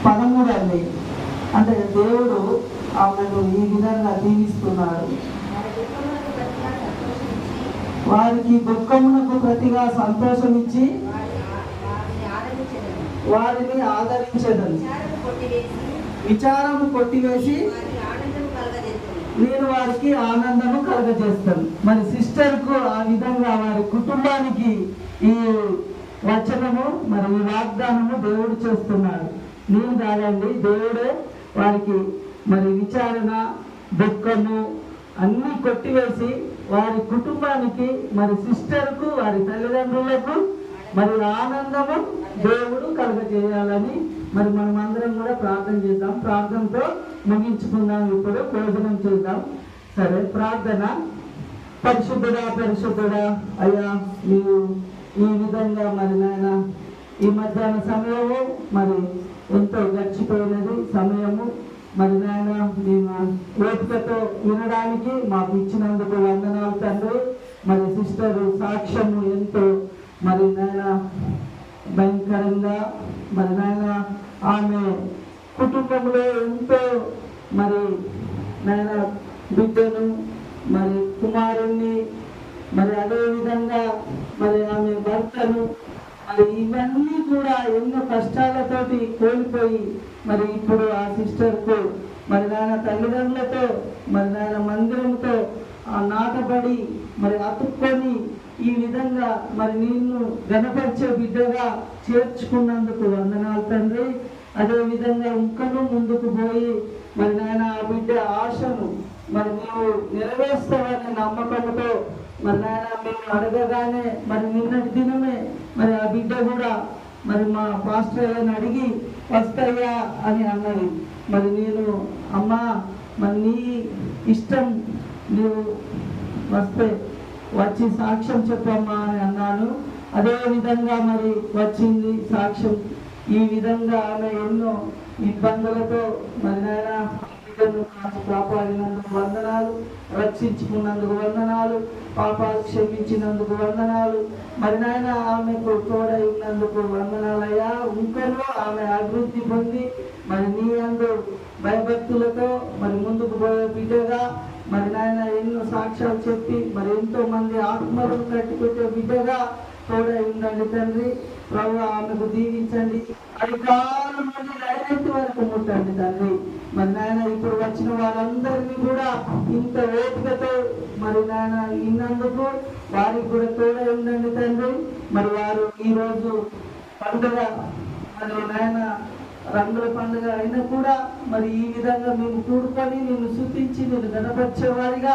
13 అండి. అంటే దేవుడు ఆమెను ఈ విధంగా దీవిస్తున్నాడు. వారికి దుఃఖమునకు ప్రతిగా సంతోషమిచ్చి వారిని ఆదరించదని, విచారము కొట్టివేసి నేను వారికి ఆనందము కలగజేస్తాను. మరి సిస్టర్కు ఆ విధంగా వారి కుటుంబానికి ఈ వచనము మరి ఈ వాగ్దానము దేవుడు చేస్తున్నాడు. నేను కాదండి, దేవుడే వారికి మరి విచారణ దుఃఖము అన్నీ కొట్టివేసి వారి కుటుంబానికి మరి సిస్టర్కు వారి తల్లిదండ్రులకు మరి ఆనందము దేవుడు కలగజేయాలని మరి మనం అందరం కూడా ప్రార్థన చేద్దాం. ప్రార్థనతో ముగించుకుందాం. ఇప్పుడు భోజనం చేద్దాం. సరే, ప్రార్థన. పరిశుద్ధుడా పరిశుద్ధుడా అయ్యా, నీవు ఈ విధంగా మరి నాయన ఈ మధ్యాహ్న సమయము మరి ఎంతో గడిచిపోయినది సమయము. మరి నాయన మేము ఓపికతో వినడానికి మాకు ఇచ్చినందుకు వందనాలు తండ్రి. మరి సిస్టర్ సాక్ష్యము ఎంతో మరి నాయన భయంకరంగా మరి నాయన ఆమె కుటుంబంలో ఎంతో మరి నాయన బిడ్డను మరి కుమారుణ్ణి మరి అదేవిధంగా మరి ఆమె భర్తను మరి ఇవన్నీ కూడా ఎన్నో కష్టాలతోటి కోల్పోయి మరి ఇప్పుడు ఆ సిస్టర్కు మరి నాయన తల్లిదండ్రులతో మరి నాయన మందిరంతో ఆ నాటబడి మరి అతుక్కొని ఈ విధంగా మరి నిన్ను గణపరిచే బిడ్డగా చేర్చుకున్నందుకు వందనాలు తండ్రి. అదే విధంగా ఇంకనూ ముందుకు పోయి మరి నాయన ఆ బిడ్డ ఆశను మరి నీవు నెరవేర్స్తావనే నమ్మకంతో మరి నాయన మేము అడగగానే మరి నిన్నటి దినమే మరి ఆ బిడ్డ కూడా మరి మా పాస్టర్ గారిని అడిగి వస్తాయా అని అన్నది. మరి నేను అమ్మా మరి నీ ఇష్టం, నీవు వస్తే వచ్చి సాక్ష్యం చెప్పమ్మా అని అన్నాను. అదే విధంగా మరి వచ్చింది సాక్ష్యం. ఈ విధంగా ఆమె ఎన్నో ఇబ్బందులతో మరి నాయన బిడ్డను కాపాడినందుకు వందనాలు, రక్షించుకున్నందుకు వందనాలు, పాపాలు క్షమించినందుకు వందనాలు. మరి నాయన ఆమెకు తోడై ఉన్నందుకు వందనాలయ్యా. ఇంకనూ ఆమె అభివృద్ధి పొంది మరి నీ అందు భయభక్తులతో మరి ముందుకు పోయే బిడ్డగా మరి నాయన ఎన్నో సాక్ష్యాలు చెప్పి మరి ఎంతో మంది ఆత్మలను కట్టుకొచ్చే బిడ్డగా తోడై ఉండండి తండ్రి. ప్రభు ఆమెకు దీవించండి. అధికారుల నుండి డైరెక్ట్ వరకు ముట్టండి తండ్రి. మరి నాయన ఇప్పుడు వచ్చిన వాళ్ళందరినీ కూడా ఇంత ఓపికతో మరి నాయన ఇన్నందుకు వారికి కూడా తోడై ఉండండి తండ్రి. మరి వారు ఈరోజు పండుగ మరి నాయన రంగుల పండుగ అయినా కూడా మరి ఈ విధంగా మేము కూడుకొని నిన్ను స్తుతించి నిన్ను గణపరిచేవారిగా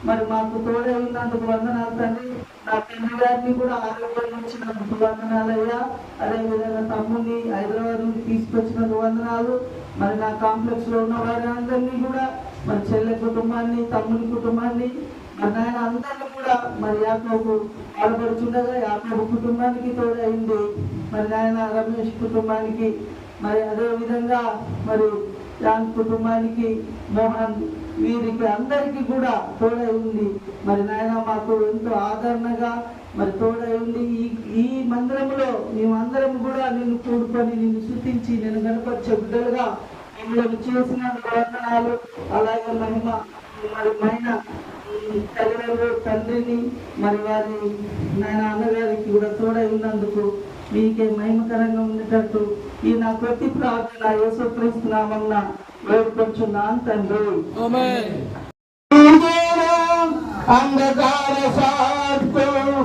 మరి మాకు తోడే ఉన్నందుకు వందనాలు తండ్రి. నా తండ్రి గారిని కూడా ఆరోగ్యం ఇచ్చినందుకు వందనాలయ్యా. అదేవిధంగా తమ్ముని హైదరాబాద్ నుండి తీసుకొచ్చినందుకు వందనాలు. మరి నా కాంప్లెక్స్ లో ఉన్న వారి అందరినీ కూడా మరి చెల్లె కుటుంబాన్ని తమ్ముని కుటుంబాన్ని మరి నాయన అందరినీ కూడా మరి యాకోబు బాధపడుతుండగా యాకోబు కుటుంబానికి తోడైంది. మరి నాయన రమేష్ కుటుంబానికి మరి అదే విధంగా మరి జాన్ కుటుంబానికి మోహన్ వీరికి అందరికీ కూడా తోడై ఉంది. మరి నాయన మాకు ఎంతో ఆదరణగా మరి తోడై ఉంది. ఈ మందిరంలో మేమందరం కూడా నిన్ను కూడుకొని నిన్ను స్తుతించి నేను గణపరిచే బిడ్డలుగా మిమ్మల్ని చేసిన వందనాలు. అలాగే మహిమ మరి మైన తల్లిదండ్రులు తండ్రిని మరి వారి నాయన అన్నగారికి కూడా తోడై ఉన్నందుకు మీకే మహిమకరంగా ఉండేటట్టు ఈ నా ప్రతి ప్రార్థన యేసుక్రీస్తు నామమున వేడుకొంచున్నాను తండ్రి. అంధకార సాత్తు కవిలలో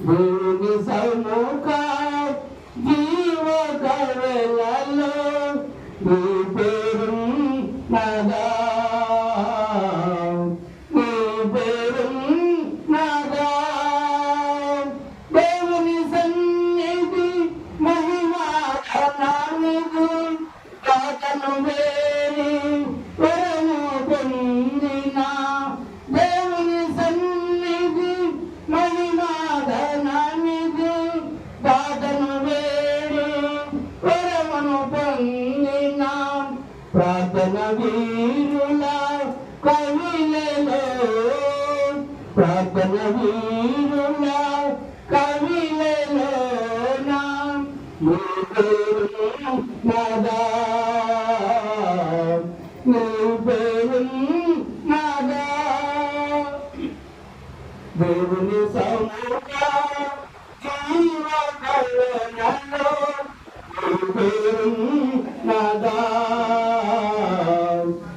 దేవుని సముఖ జీవ కవలలో నీ పేరు నాదా, నీ పేరు నాదా. దేవుని సన్నిధి మహిమాధనానికి కాతను వేరి వరము పొందిన దేవుని సన్నిధి మహిమాధనానికి కాతను వేరి వరమును పొందిన ప్రార్థన వీరుల కవిలలో, ప్రార్థన వీరుల కవిలలో నా నాదా, నీ పేరు నాదా. దేవుని సముఖ జీవ కవలలో నీ పేరు నాదా,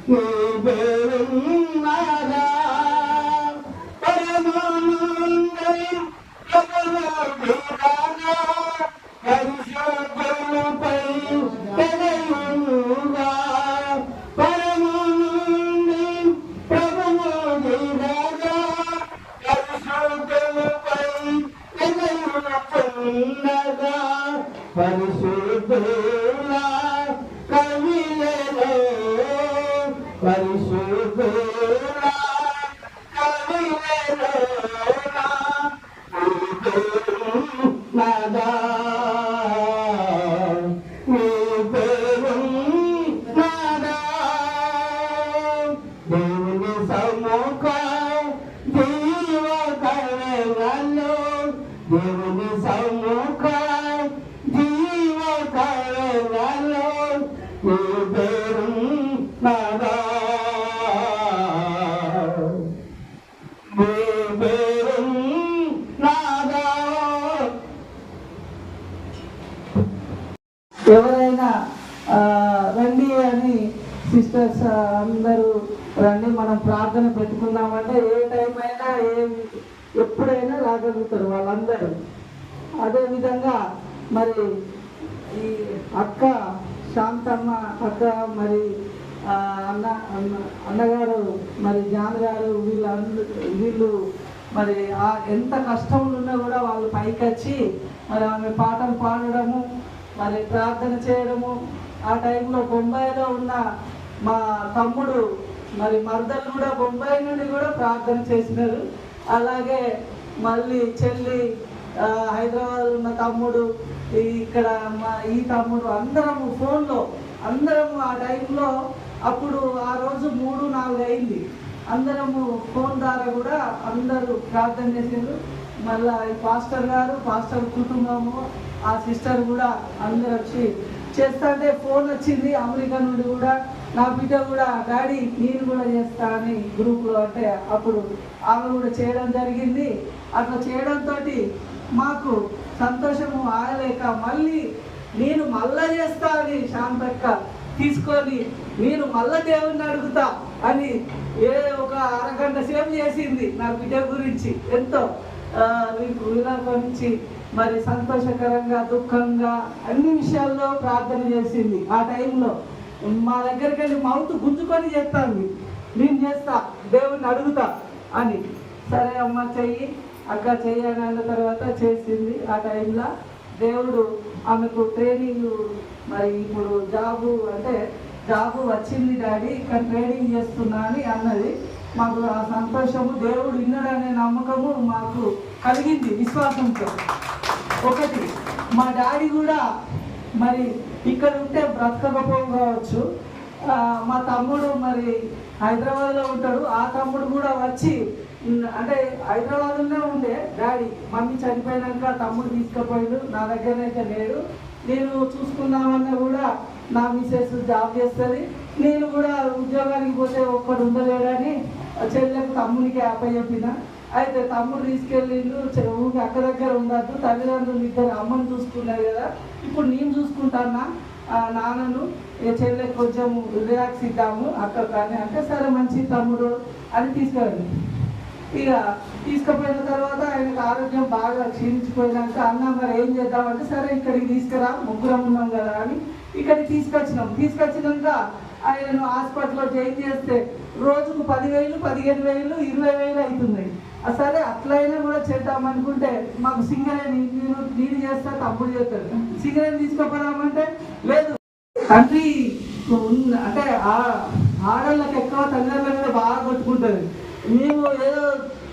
నీ పేరు నాదా. పరమానందై పరిశుద్ధులపై పెదయుగా పరమానందై ప్రభువుగా పరిశుద్ధులపై పెదయుగా పరిశుద్ధుల కవిలలో, పరిశుద్ధుల కవిలలో నాదా, నీ పేరు నాదా. దేవుని సముఖ జీవ కవలలో, దేవుని సముఖ జీవ కవలలో నీ పేరు నాదా, నీ పేరు నాదా. ఎవరైనా రండి అని సిస్టర్స్ అందరూ రండి, మనం ప్రార్థన పెట్టుకుందామంటే ఏ టైం అయినా ఎప్పుడైనా రాగలుగుతారు వాళ్ళందరూ. అదేవిధంగా మరి ఈ అక్క శాంతమ్మ అక్క, మరి అన్నగారు, మరి జాన్ గారు, వీళ్ళు మరి ఎంత కష్టంలో ఉన్నా కూడా వాళ్ళు పైకి వచ్చి మరి ఆమె పాటలు పాడడము, మరి ప్రార్థన చేయడము. ఆ టైంలో బొంబాయిలో ఉన్న మా తమ్ముడు మరి మర్దలు కూడా బొంబాయి నుండి కూడా ప్రార్థన చేసినారు. అలాగే మళ్ళీ చెల్లి, హైదరాబాద్ ఉన్న తమ్ముడు, ఇక్కడ ఈ తమ్ముడు, అందరము ఫోన్లో అందరము ఆ టైంలో అప్పుడు ఆ రోజు 3-4 అయింది. అందరము ఫోన్ ద్వారా కూడా అందరూ ప్రార్థన చేసారు. మళ్ళీ ఈ పాస్టర్ గారు, పాస్టర్ కుటుంబము, ఆ సిస్టర్ కూడా అందరు వచ్చి చేస్తుంటే ఫోన్ వచ్చింది అమెరికా నుండి కూడా. నా బిడ్డ కూడా డాడీ నేను కూడా చేస్తా అని గ్రూప్లో అంటే అప్పుడు ఆమె కూడా చేయడం జరిగింది. అట్లా చేయడంతో మాకు సంతోషము ఆగలేక మళ్ళీ నేను మళ్ళా చేస్తా అని శాంతక్క తీసుకొని నేను మళ్ళా దేవుణ్ణి అడుగుతా అని ఒక అరగంట సేపు చేసింది నా బిడ్డ గురించి. ఎంతో వినరించి మరి సంతోషకరంగా, దుఃఖంగా అన్ని విషయాల్లో ప్రార్థన చేసింది. ఆ టైంలో మా దగ్గరికి వెళ్ళి మౌత్ గుంజుకొని చేస్తాను, నేను చేస్తా దేవుణ్ణి అడుగుతా అని. సరే అమ్మ చెయ్యి, అక్క చెయ్యని అన్న తర్వాత చేసింది. ఆ టైంలో దేవుడు ఆమెకు ట్రైనింగ్, మరి ఇప్పుడు జాబు వచ్చింది డాడీ, ఇక్కడ ట్రైనింగ్ చేస్తున్నా అని అన్నది. మాకు ఆ సంతోషము, దేవుడు విన్నాడనే నమ్మకము మాకు కలిగింది విశ్వాసంతో. ఒకటి మా డాడీ కూడా మరి ఇక్కడ ఉంటే బ్రతకకపోవచ్చు. మా తమ్ముడు మరి హైదరాబాద్లో ఉంటాడు. ఆ తమ్ముడు కూడా వచ్చి, అంటే హైదరాబాద్లోనే ఉండే డాడీ, మమ్మీ చనిపోయినాక తమ్ముడు తీసుకుపోయాడు, నా దగ్గరనైతే లేడు. నేను చూసుకుందామన్నా కూడా నా మిసెస్ జాబ్ చేస్తుంది, నేను కూడా ఉద్యోగానికి పోతే ఒక్కడు ఉండలేడని చెల్లెకు తమ్మునికి అప్పచెప్పిన. అయితే తమ్ముడు తీసుకెళ్ళిండు, ఊరికి అక్క దగ్గర ఉండద్దు, తల్లిదండ్రులు ఇద్దరు అమ్మని చూసుకున్నారు కదా, ఇప్పుడు నేను చూసుకుంటానా నాన్నను, చెల్లెకి కొంచెం రిలాక్స్ ఇద్దాము అక్క కానీ అంటే సరే మంచి తమ్ముడు అని తీసుకెళ్ళి. ఇక తీసుకుపోయిన తర్వాత ఆయనకు ఆరోగ్యం బాగా క్షీణించిపోయినాక అన్న మరి ఏం చేద్దామంటే సరే ఇక్కడికి తీసుకురా, ముగ్గురం ఉన్నాం కదా అని ఇక్కడికి తీసుకొచ్చినాక ఆయనను హాస్పిటల్లో జాయిన్ చేస్తే రోజుకు 10,000, 15,000, 20,000 అవుతున్నాయి. సరే అట్లయినా కూడా చేద్దామనుకుంటే మాకు సింగరేణి నీరు చేస్తా, తమ్ముడు చేస్తాడు, సింగరేణి తీసుకోపోదామంటే లేదు తండ్రి అంటే ఆడళ్ళకి ఎక్కువ తల్లిదండ్రుల మీద బాగా కొట్టుకుంటుంది. మేము ఏదో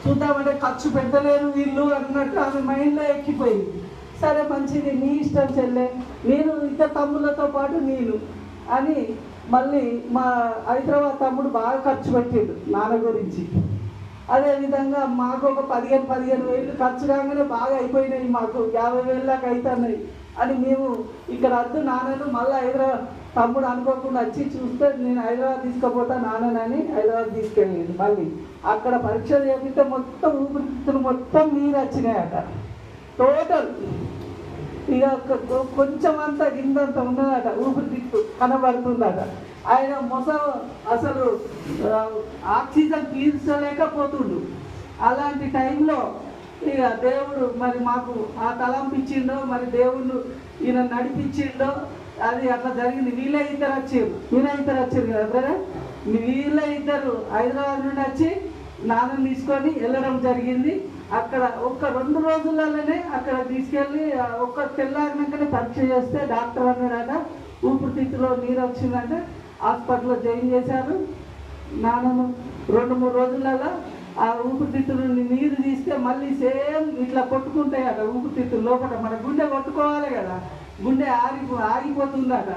చూద్దామంటే ఖర్చు పెట్టలేరు వీళ్ళు అన్నట్టు ఆమె మైండ్లో ఎక్కిపోయింది. సరే మంచిది, నీ ఇష్టం చెల్లె, నేను ఇద్దరు తమ్ముళ్ళతో పాటు నేను అని మళ్ళీ మా హైదరాబాద్ తమ్ముడు బాగా ఖర్చు పెట్టాడు నాన్న గురించి. అదేవిధంగా మాకు ఒక 15,000 ఖర్చు కాగానే బాగా అయిపోయినాయి, మాకు 50,000 దాకా అవుతున్నాయి అని మేము ఇక్కడ వద్దు నాన్నను మళ్ళీ హైదరాబాద్ తమ్ముడు అనుకోకుండా వచ్చి చూస్తే నేను హైదరాబాద్ తీసుకుపోతా నాన్నని హైదరాబాద్ తీసుకెళ్ళింది. మళ్ళీ అక్కడ పరీక్ష చేపిస్తే మొత్తం ఊపిరితిత్తులు మొత్తం నీరు వచ్చినాయట టోటల్. ఇక కొంచెం అంతా కిందంత ఉన్నదట, ఊపిరితిత్తు కనబడుతుందట. ఆయన అసలు ఆక్సిజన్ పీల్చలేకపోతుండు. అలాంటి టైంలో ఇక దేవుడు మరి మాకు ఆ తలంపించిండో మరి దేవుడు ఈయన నడిపించిండో అది అట్లా జరిగింది. వీళ్ళే ఇద్దరు వచ్చారు కదా బ్రదర్, వీళ్ళే ఇద్దరు హైదరాబాద్ నుండి వచ్చి నాన్నని తీసుకొని వెళ్ళడం జరిగింది. అక్కడ ఒక్క 2 రోజులలోనే అక్కడ తీసుకెళ్ళి ఒక్క తెల్లారినాకనే పరీక్ష చేస్తే డాక్టర్ అన్నాడట ఊపిరితిత్తులో నీరు వచ్చిందంటే హాస్పిటల్లో జాయిన్ చేశారు. నాన్నను 2-3 రోజులలో ఆ ఊపిరితిత్తులు నీరు తీస్తే మళ్ళీ సేమ్ ఇట్లా కొట్టుకుంటాయి అట ఊపిరితిత్తులు లోపల. మన గుండె కొట్టుకోవాలి కదా, గుండె ఆగిపోతుందట.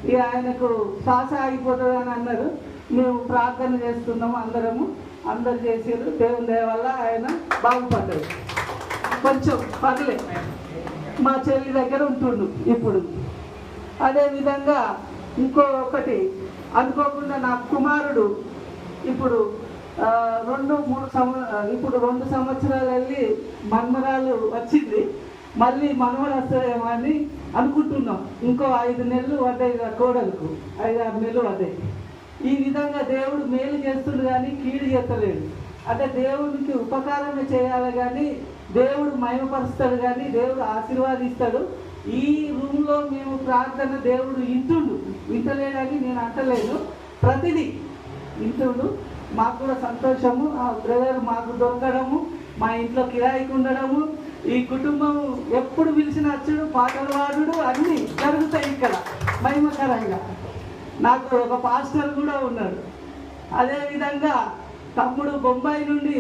ఇక ఆయనకు శ్వాస ఆగిపోతుంది అని అన్నారు. మేము ప్రార్థన చేస్తున్నాము, అందరు చేసారు. దేవుని దయ వల్ల ఆయన బాగుపడ్డాడు. కొంచెం పర్లే, మా చెల్లి దగ్గర ఉంటుండు ఇప్పుడు. అదేవిధంగా ఇంకొకటి అనుకోకుండా నా కుమారుడు ఇప్పుడు 2 సంవత్సరాలు వెళ్ళి మన్మరాలు వచ్చింది. మళ్ళీ మనవడు వస్తాయేమో అని అనుకుంటున్నాం. ఇంకో 5 నెలలు పడ్డాయి కోడలకు, 5-6 నెలలు పడ్డాయి. ఈ విధంగా దేవుడు మేలు చేస్తుడు కానీ కీడు చేస్తలేడు. అంటే దేవుడికి ఉపకారమే చేయాలి కానీ దేవుడు మహిమపరుస్తాడు కానీ దేవుడు ఆశీర్వాదిస్తాడు. ఈ రూమ్లో మేము ప్రార్థన దేవుడు వింటలేడని నేను అంటలేను, ప్రతిదీ వింటుండు. మాకు కూడా సంతోషము. ఆ బ్రదర్ మాకు దొరకడము, మా ఇంట్లో కిరాయికి ఉండడము, ఈ కుటుంబం ఎప్పుడు పిలిచిన అచ్చుడు, పాటలు పాడుడు అన్నీ జరుగుతాయి ఇక్కడ మహిమకరంగా. నాకు ఒక పాస్టర్ కూడా ఉన్నాడు. అదేవిధంగా తమ్ముడు బొంబాయి నుండి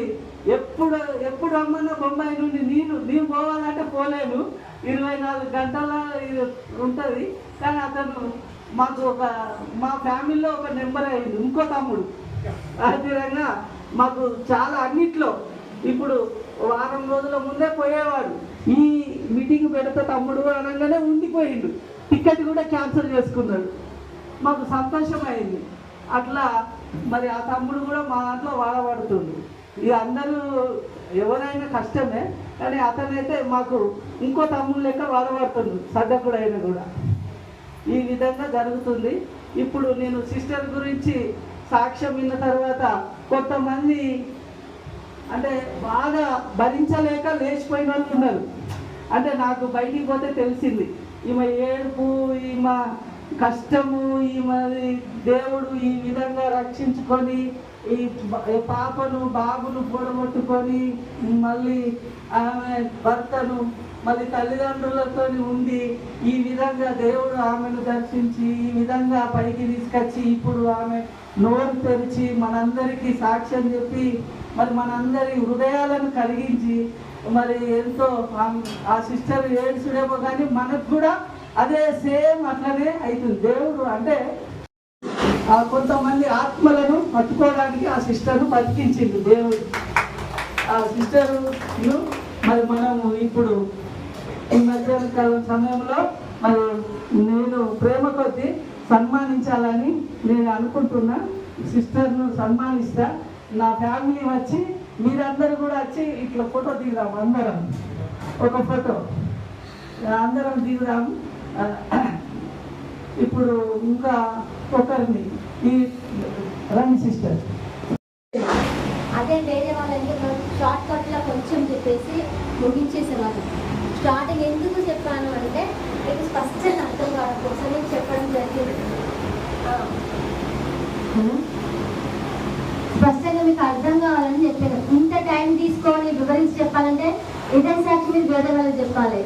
ఎప్పుడు రమ్మన్నా బొంబాయి నుండి నేను పోవాలంటే పోలేను, 24 గంటల ఉంటుంది. కానీ అతను మాకు మా ఫ్యామిలీలో ఒక నెంబర్ అయింది. ఇంకో తమ్ముడు అదేవిధంగా మాకు చాలా అన్నిట్లో ఇప్పుడు వారం రోజుల ముందే పోయేవాడు. ఈ మీటింగ్ పెడితే తమ్ముడు అనగానే ఉండిపోయిండు, టికెట్ కూడా క్యాన్సిల్ చేసుకున్నాడు. మాకు సంతోషం అయింది. అట్లా మరి ఆ తమ్ముడు కూడా మా దాంట్లో వాడబడుతుంది. ఇక అందరూ ఎవరైనా కష్టమే, కానీ అతనైతే మాకు ఇంకో తమ్ముడు లెక్క వాడబడుతుంది, సడ్డకుడు అయినా కూడా. ఈ విధంగా జరుగుతుంది. ఇప్పుడు నేను సిస్టర్ గురించి సాక్ష్యం విన్న తర్వాత కొంతమంది అంటే బాగా భరించలేక లేచిపోయిన వాళ్ళు ఉన్నారు. అంటే నాకు బయటికి పోతే తెలిసింది ఈమె ఏడుపు, ఈమె కష్టము, ఈమె దేవుడు ఈ విధంగా రక్షించుకొని ఈ పాపను బాబును పొడగొట్టుకొని మళ్ళీ ఆమె భర్తను మళ్ళీ తల్లిదండ్రులతో ఉండి ఈ విధంగా దేవుడు ఆమెను దర్శించి ఈ విధంగా పైకి తీసుకొచ్చి ఇప్పుడు ఆమె నోరు తెరిచి మనందరికీ సాక్ష్యం చెప్పి మరి మనందరి హృదయాలను కలిగించి మరి ఎంతో ఆ సిస్టర్ ఏడ్చుడేమో కానీ మనకు కూడా అదే సేమ్ అట్లనే అవుతుంది. దేవుడు అంటే కొంతమంది ఆత్మలను పట్టుకోవడానికి ఆ సిస్టర్ను బతికించింది దేవుడు. ఆ సిస్టర్ను మరి మనము ఇప్పుడు ఈ మధ్యాహ్న సమయంలో మరి నేను ప్రేమ కొద్దీ సన్మానించాలని నేను అనుకుంటున్నా. సిస్టర్ను సన్మానిస్తా. నా ఫ్యామిలీ వచ్చి మీరందరూ కూడా వచ్చి ఇట్లా ఫోటో దిగుదాం, అందరం ఒక ఫోటో అందరం దిగుదాం. ఇప్పుడు ఇంకా ఒకరిని ఈ రండి సిస్టర్. అదే వేరే వాళ్ళ షార్ట్ కట్లో సాక్ష్యం చెప్పేసి ముగించేసేవాళ్ళు. స్టార్టింగ్ ఎందుకు చెప్పాను అంటే మీకు స్పష్టంగా అర్థం కావడం కోసం నేను చెప్పడం జరిగింది. స్పష్టంగా మీకు అర్థం కావాలని చెప్పాను. ఇంత టైం తీసుకొని వివరించి చెప్పాలంటే ఇదే సాక్షి మీరు వేరే వాళ్ళకి చెప్పాలి.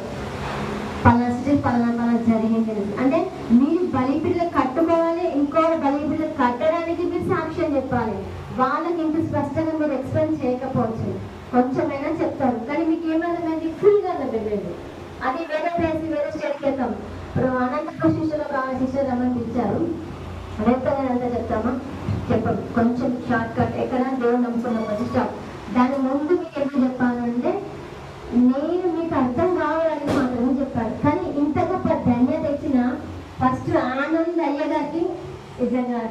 పలానా జరిగింది అంటే మీరు బలిపీఠలు కట్టుకోవాలి, ఇంకో బలిపీఠలు కట్టడానికి మీరు సాక్ష్యం చెప్పాలి. వాళ్ళకి ఇంత స్పష్టంగా మీరు ఎక్స్ప్లెయిన్ చేయకపోవచ్చు, కొంచెమైనా చెప్తారు, కానీ మీకు ఏమైనా ఫుల్గా వెళ్ళలేదు. అది వేరే ప్లేస్ వేరే స్టేట్కి వెళ్తాం. ఇప్పుడు అనంతపురం శిష్యులు శిష్యులు రమ్మని పిలిచారు. రేపు అంతా చెప్తామా? చెప్పండి. కొంచెం షార్ట్ కట్. ఎక్కడ దేవుడు నమ్ముకున్న ఫస్ట్ స్టాప్. దాని ముందు మీకు ఎందుకు చెప్పాలంటే నేను మీకు అర్థం కావాలని మాత్రమే చెప్పాను. కానీ ఇంత గొప్ప ధన్యత ఇచ్చిన ఫస్ట్ ఆనంద్ అయ్య గారికి నిజంగా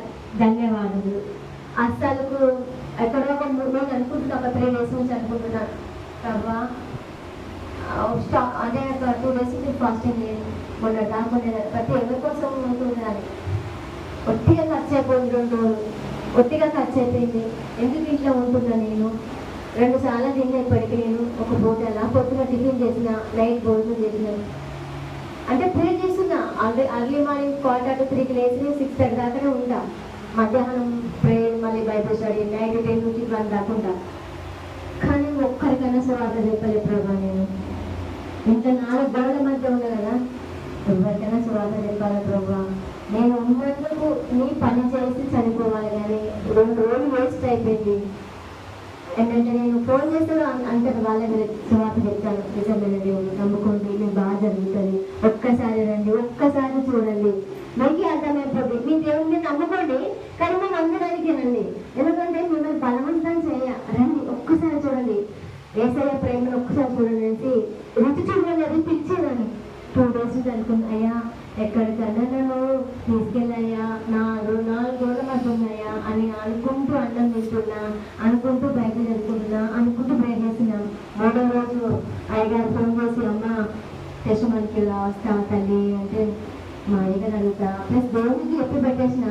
ధన్యవాదాలు. అసలు ఎక్కడో నేను అనుకుంటున్నా, ఒక 3 days నుంచి అనుకుంటున్నా కవ్వా అదే ఒక 2 days నుంచి ఫాస్టింగ్ లేదు. మొన్న దాకుండా ప్రతి ఎవరి కోసం ఉంటుంది అని ఒట్టిగా ఖర్చు అయిపోయింది. 2 రోజులు ఒట్టిగా ఖర్చు అయిపోయింది. ఎందుకు ఇంట్లో ఉంటున్నా నేను 2 సార్లు తిన్నా. ఇప్పటికి నేను ఒక పూటలా పొద్దున టిఫిన్ చేసిన, నైట్ భోజనం చేసిన, అంటే ప్రే చేస్తున్నా. అర్లీ మార్నింగ్ 2:45కి లేచి 6:30 దాకానే ఉంటా. మధ్యాహ్నం ప్రే, మళ్ళీ బైబిల్ స్టడీ, నైట్ 10 నుంచి 1 దాకా ఉంటా. కానీ ఒక్కరికైనా సువార్త చెప్పలే ప్రభా. నేను ఇంత 4 గోడల మధ్య ఉన్నా కదా, ఎవరికైనా సువార్త చెప్పాలి ప్రభా. నేను ఉన్నందుకు నీ పని చేసి చనిపోవాలి, కానీ 2 రోజులు వేస్ట్ అయిపోయింది. ఏంటంటే నేను ఫోన్ చేస్తాను అంటారు, వాళ్ళ సువార్త చెప్తాను. నిజమైన దేవుడు నమ్ముకోండి, మీకు బాగా జరుగుతుంది, ఒక్కసారి రండి, ఒక్కసారి చూడండి, మీకే అర్థమైపోతుంది. మీ దేవుడిని నమ్ముకోండి, కానీ మనం అందడానికేనండి. ఎందుకంటే మిమ్మల్ని బలవంతం రండి, ఒక్కసారి చూడండి, ఏసయ్య ప్రేమను ఒక్కసారి చూడండి అనేసి రుచి చూడండి. అది పిలిచేదాన్ని 2 days నుంచి అనుకున్నా, అయ్యా ఎక్కడికన్నా నన్ను తీసుకెళ్ళాయా, 4 రోజుల మధ్య ఉన్నాయా అని అనుకుంటూ అన్నం తింటున్నా, అనుకుంటూ బయట జరుపుకుంటున్నా, అనుకుంటూ బ్రేక్ చేస్తున్నాం. 3వ రోజు అయ్యగారు ఫోన్ చేసి, అమ్మ టెస్ట్ మనకి వస్తా తల్లి అంటే, మా అయ్యగారు అడుగుతా ప్లస్ దేవుడికి ఎప్పుడు పెట్టేసిన,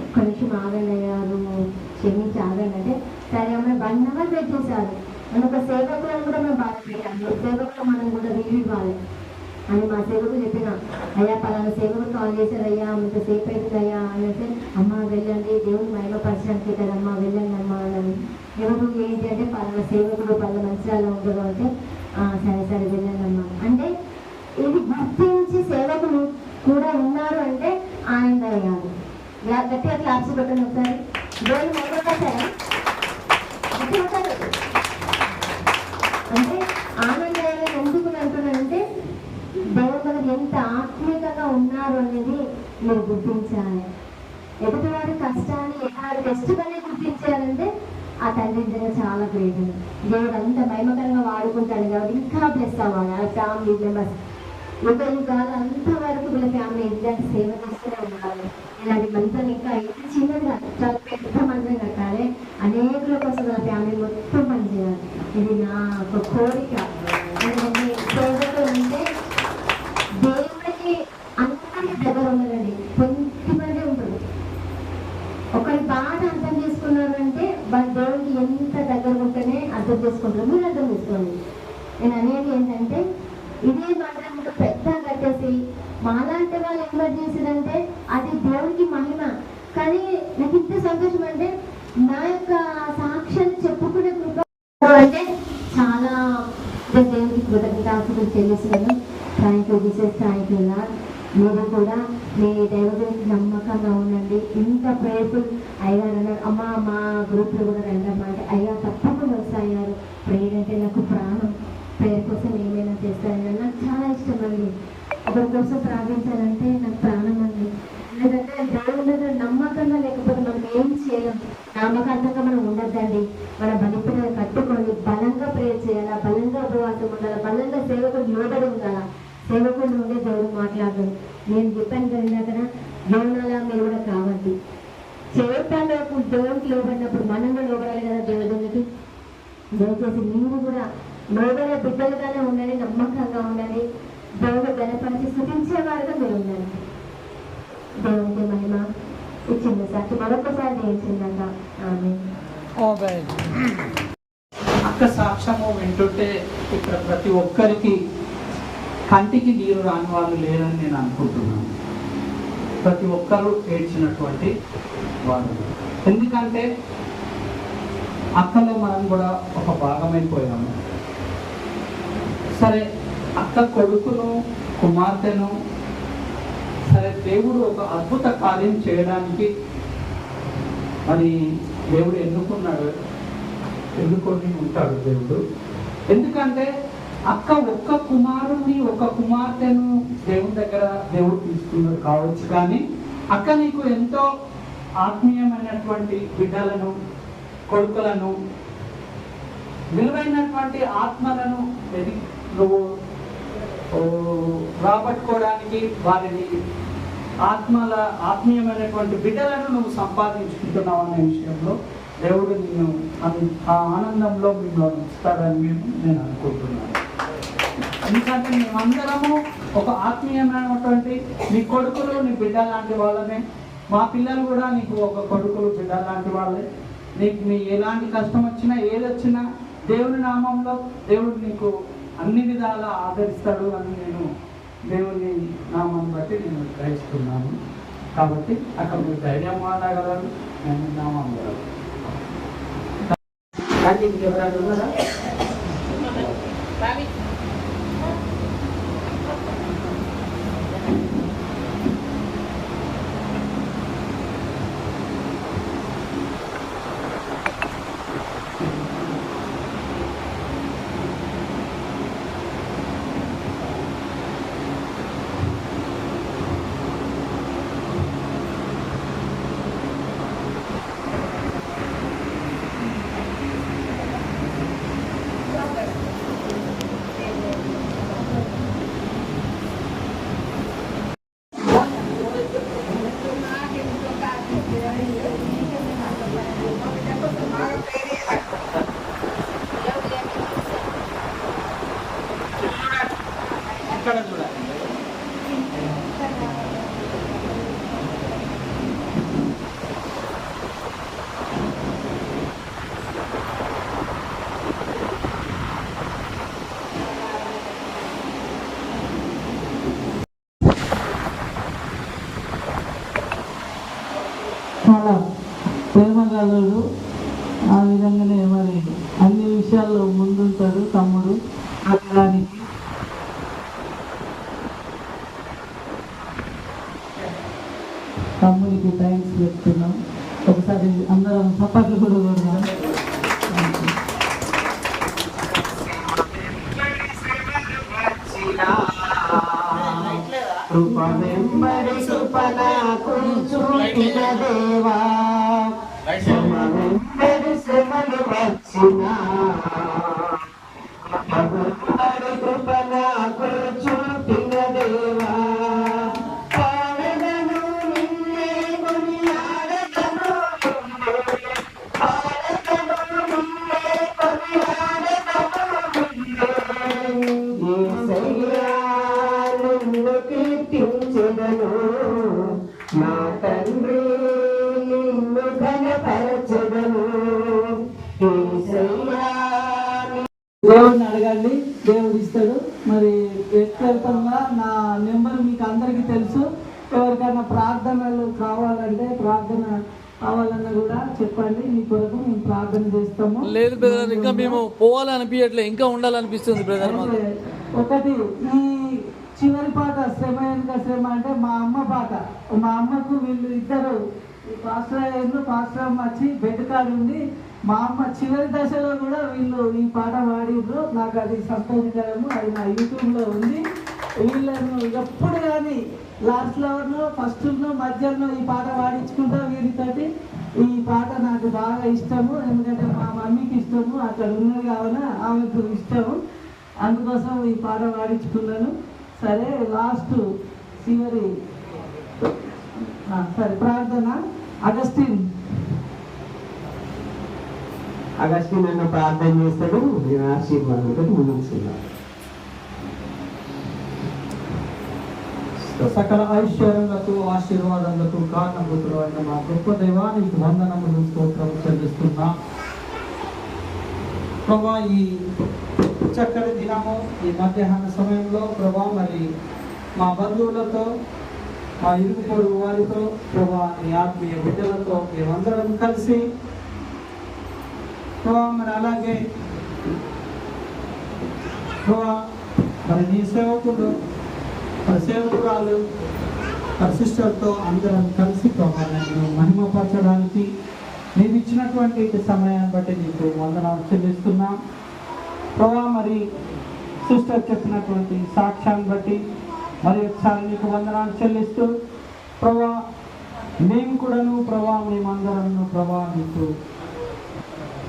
ఒక్క నిమిషం ఆగండి అయ్యారు, క్షమించి ఆగండి అంటే, సరే అమ్మ 1 hour వెయిట్ చేశారు. మనం ఒక సేవకులను కూడా మేము బాధ పెట్టాము, సేవకులు మనం కూడా రివ్యూ ఇవ్వాలి అని మా సేవకు చెప్పిన. అయ్యా పలానా సేవకు కాల్ చేశారు, అయ్యా ఇంత సేపు అవుతుంది అయ్యా అని అంటే, అమ్మ వెళ్ళండి, దేవుని మహిమపరచడానికి కదమ్మా, వెళ్ళండి అమ్మా అని. ఎవరు ఏంటి అంటే, పలానా సేవకుడు 10 మంత్రాలు ఉండదు అంటే, సరే వెళ్ళండి అమ్మా అంటే. ఇది గుర్తించి సేవకులు కూడా ఉన్నారు అంటే ఆనందం అయ్యారు. గట్టిగా క్లాప్స్ పెట్టండి ఒకసారి. దేవుని మహిమపరచారా అంటే ఆనందం ఎందుకు అంటున్నానంటే, దేవుడు ఎంత ఆత్మీయంగా ఉన్నారు అనేది మీరు గుర్తించాలి. ఎదుటి వారి కష్టాన్ని టెస్ట్గానే గుర్తించాలంటే ఆ తండ్రి నిజంగా చాలా గ్రేట్. దేవుడు అంత మహిమకరంగా వాడుకుంటాడు కాబట్టి ఇంకా బ్లెస్ అవ్వాలి. ఆ ఫ్యామిలీ మెంబర్స్ యుగాలు అంతవరకు వీళ్ళ ఫ్యామిలీ ఇలాంటి సేవ చేస్తూనే ఉండాలి. ఇలాంటి మంత్రం ఇంకా చిన్నదిగా చాలా పెద్ద మంత్రం కట్టాలి. అనేకుల కోసం వాళ్ళ ఫ్యామిలీ మొత్తం పనిచేయాలి. ఇది నా ఒక కోరిక. సేవతో ఉంటే దేవుడికి అందరికీ దగ్గర ఉండదండి, కొంతమంది ఉంటుంది. ఒకరి బాధ అర్థం చేసుకున్నారంటే వాళ్ళ దేవుడికి ఎంత దగ్గర ఉంటేనే అర్థం చేసుకుంటారు. మీరు అర్థం చేసుకోండి. నేను అనేది ఏంటంటే, ఇదే మంత్రం పెద్ద కట్టేసి మాలాంటి వాళ్ళు ఎక్స్పెక్ట్ చేసిందంటే అది దేవుడికి మహిమ. కానీ నాకు ఇంత సంతోషం అంటే, నా యొక్క సాక్ష్యాన్ని చెప్పుకునే కృప అంటే చాలా దేవుడికి కృతజ్ఞతాస్తుతులు చెల్లిస్తున్నాను. Thank you Jesus, thank you lord. మీరు కూడా మీ దైవజనుడికి నమ్మకంగా ఉండండి. ఇంత ప్రేయర్ఫుల్ అయ్యారు అన్నారు. అమ్మ మా గ్రూప్లో కూడా రండమ్మా అంటే, అయ్యా తప్పకుండా వస్తాయ్యారు. ప్రేయర్ అంటే నాకు ప్రాణం, ప్రేయర్ కోసం ఏమైనా చేస్తానని నాకు చాలా ఇష్టం అండి. ఒకరి కోసం ప్రార్థించాలంటే నాకు ప్రాణం అండి. ఎందుకంటే దేవుడి మీద నమ్మకంగా లేకపోతే మనం ఏం చేయలేం. నమ్మకాంతంగా మనం ఉండద్దండి. మన బలిపీఠాలు కట్టుకోండి, బలంగా ప్రేయర్ చేయాలా, బలంగా ఉపవాసం ఉండాలా, బలంగా సేవకులు లోబడి ఉండాలా. సేవకులు ఉండే దేవుడు మాట్లాడదు. నేను చెప్పాను కదా, దేవునాలా మీరు కూడా కావాలి. చేయటాలకు దేవుడికి లోబడినప్పుడు మనం కూడా లోబడాలి కదా దేవుడికి. దయచేసి మీరు కూడా లోబడే బిడ్డలుగానే ఉండాలి, నమ్మకంగా ఉండాలి, దేవుడు గణపరిచి స్థుతించేవారుగా మీరు ఉండాలి. దేవునికి మహిమ. ఇచ్చింది సాక్షి మరొకసారి చేయించిందంట. ఆమె అక్క సాక్ష్యము వింటుంటే ఇక్కడ ప్రతి ఒక్కరికి కంటికి నీరు రాని వాళ్ళు లేరని నేను అనుకుంటున్నాను. ప్రతి ఒక్కరూ ఏడ్చినటువంటి వారు. ఎందుకంటే అక్కలో మనం కూడా ఒక భాగమైపోయాము. సరే, అక్క కొడుకును కుమార్తెను సరే దేవుడు ఒక అద్భుత కార్యం చేయడానికి మరి దేవుడు ఎన్నుకొని ఉంటాడు దేవుడు. ఎందుకంటే అక్క ఒక్క కుమారుణ్ణి ఒక కుమార్తెను దేవుని దగ్గర దేవుడు తీసుకున్నాడు కావచ్చు, కానీ అక్క నీకు ఎంతో ఆత్మీయమైనటువంటి బిడ్డలను, కొడుకులను, విలువైనటువంటి ఆత్మలను నువ్వు రాబట్టుకోవడానికి వారిని ఆత్మీయమైనటువంటి బిడ్డలను నువ్వు సంపాదించుకుంటున్నావు అనే విషయంలో దేవుడు నిన్ను ఆ ఆనందంలో మిమ్మల్ని ఉంచుతాడని నేను అనుకుంటున్నాను. ఎందుకంటే మేమందరము ఒక ఆత్మీయమైనటువంటి నీ కొడుకులు నీ బిడ్డ లాంటి వాళ్ళనే. మా పిల్లలు కూడా నీకు ఒక కొడుకులు బిడ్డ లాంటి వాళ్ళే. నీకు నీ ఎలాంటి కష్టం వచ్చినా ఏది వచ్చినా దేవుని నామంలో దేవుడు నీకు అన్ని విధాలా ఆదరిస్తాడు అని నేను దేవుని నామాన్ని బట్టి నేను గ్రహిస్తున్నాను. కాబట్టి అక్కడ మీరు ధైర్యం వాడగలరు, నేను నామం గలరు. ఎవరైనా ఉన్నారా? ఇక్కడ చూడాలి. చాలా ప్రేమగలడు. ఆ విధంగానే మరి అన్ని విషయాల్లో ముందుంటాడు తమ్ముడు. అక్కడానికి తమ్ముడికి థ్యాంక్స్ చెప్తున్నాం. ఒకసారి అందరం సపాట్లు కూడా కొడదాం. కృపవెంబడి కృపణకు చూపిన దేవా, శ్రమవెంబడి శ్రమలు వచ్చినా, కృపవెంబడి కృపణకు చూపిన దేవా, పాడెదను నిన్నే కొనియాడెదను, పాడెదను నిన్నే కొనియాడెదను, యేసయ్యా నిన్ను కీర్తించెదను, నా తండ్రి నిన్ను ఘనపరచెదను, యేసయ్యా. దేవుడిని అడగండి, దేవుడు ఇస్తాడు. మరి వ్యక్తిగతంగా నా నెంబర్ మీకు అందరికీ తెలుసు. ఎవరికైనా ప్రార్థనలు కావాలంటే ప్రార్థన కావాలన్నా కూడా చెప్పండి, మీ కొరకు మేము ప్రార్థన చేస్తాము. లేదు బ్రదర్, ఇంకా మేము పోవాలనిపించట్లే, ఇంకా ఉండాలనిపిస్తుంది బ్రదర్. ఒకటి, ఈ చివరి పాట శ్రమ వెనుక శ్రమ అంటే మా అమ్మ పాట. మా అమ్మకు వీళ్ళు ఇద్దరు ఈ పాస్టర్ అమ్మ వచ్చి బెడ్ కాడ ఉంది. మా అమ్మ చివరి దశలో కూడా వీళ్ళు ఈ పాట పాడిర్రు. నాకు అది సంతోషకరము. అది నా యూట్యూబ్లో ఉంది. వీళ్ళను ఎప్పుడు కానీ లాస్ట్లో ఫస్ట్లో మధ్యలో ఈ పాట పాడించుకుంటా వీరితోటి. ఈ పాట నాకు బాగా ఇష్టము, ఎందుకంటే మా మమ్మీకి ఇష్టము, అక్కడ ఉన్నది కావున ఆమెకు ఇష్టము. అందుకోసం ఈ పాట పాడించుకున్నాను. సరే, లాస్ట్ చివరి సరే ప్రార్థన. అగస్టిన్ నన్ను ప్రార్థన చేస్తాడు. నేను ఆశీర్వాదంతో ముందుకు సకల ఐశ్వర్యములకు ఆశీర్వాదములకు కారణభూతులు అయిన మా గొప్ప దైవానికి వందనములు స్తోత్రము చెల్లిస్తున్నా. ప్రభా ఈ చక్కటి దినము ఈ మధ్యాహ్న సమయంలో ప్రభా మరి మా బంధువులతో మా ఇరుగు పొరుగు వారితో ప్రభా నీ ఆత్మీయ బిడ్డలతో మేమందరం కలిసి ప్రభా మరి అలాగే ప్రభా మరి నీ సేవకుడు మరి సేవకురాలు మరి సిస్టర్తో అందరం కలిసి ప్రభా నన్ను మహిమపరచడానికి నీవు ఇచ్చినటువంటి సమయాన్ని బట్టి నీకు వందనాలు చెల్లిస్తున్నాం ప్రభా. మరి సిస్టర్ చెప్పినటువంటి సాక్ష్యాన్ని బట్టి మరి ఒకసారి నీకు వందనాలు చెల్లిస్తూ ప్రభా మేము కూడాను ప్రభా మేమందరం ప్రభా నీకు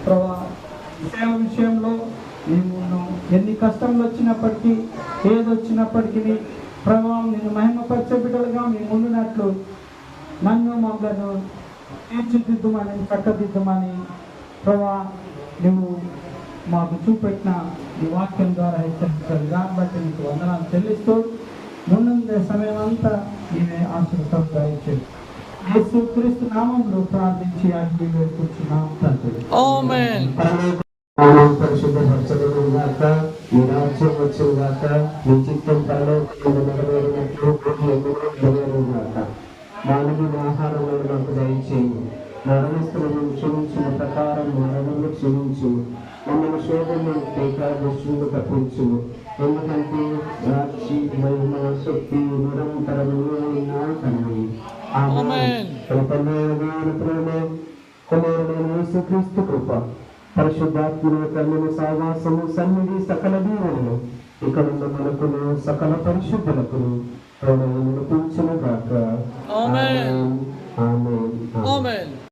ప్రభా సేవ విషయంలో మేము ఎన్ని కష్టంలో వచ్చినప్పటికీ ఏది వచ్చినప్పటికీ ప్రభా నేను మహిమపరిచే బిడ్డలుగా మేము ఉండినట్లు నన్ను మమ్మల్ని తీర్చిదిద్దుమని చక్కదిద్దుమని ప్రభా నువ్వు మాకు చూపెట్టిన ఈ వాక్యం ద్వారా హెచ్చరించారు. దాన్ని బట్టి నీకు వందనాలు చెల్లిస్తూ ముందుండే సమయం అంతా నేనే ఆశీర్వాదం దయచేయి. యేసు క్రీస్తు నామంలో ప్రార్థించి అడిగి వేడుకుంటున్నాం తండ్రి. ఆమేన్. పరిశుద్ధపరచబడుగాక, నీ రాజ్యం వచ్చుగాక, నీ చిత్తం పరలోకమందు నెరవేరినట్లు భూమి యందును నెరవేరుగాక. మానవుని ఆహారంలో నాకు దయచేయి. నా రుణస్తులను క్షమించిన ప్రకారం నా రుణములు క్షమించు. మమ్మల్ని శోధన దుష్టులను తప్పించు. ఎందుకంటే రాక్షి మహిమ శక్తి నిరంతరము తండ్రి. ఆమేన్. కుమారుడైన యేసుక్రీస్తు కృప, పరిశుద్ధాత్మల కన్నుల సావాసము, సన్నిధి, సకల దీవెనలు ఇక్కడున్న మనకును సకల పరిశుద్ధులకును ప్రణామములు పూర్చును గాక. ఆమేన్. ఆమేన్. ఆమేన్.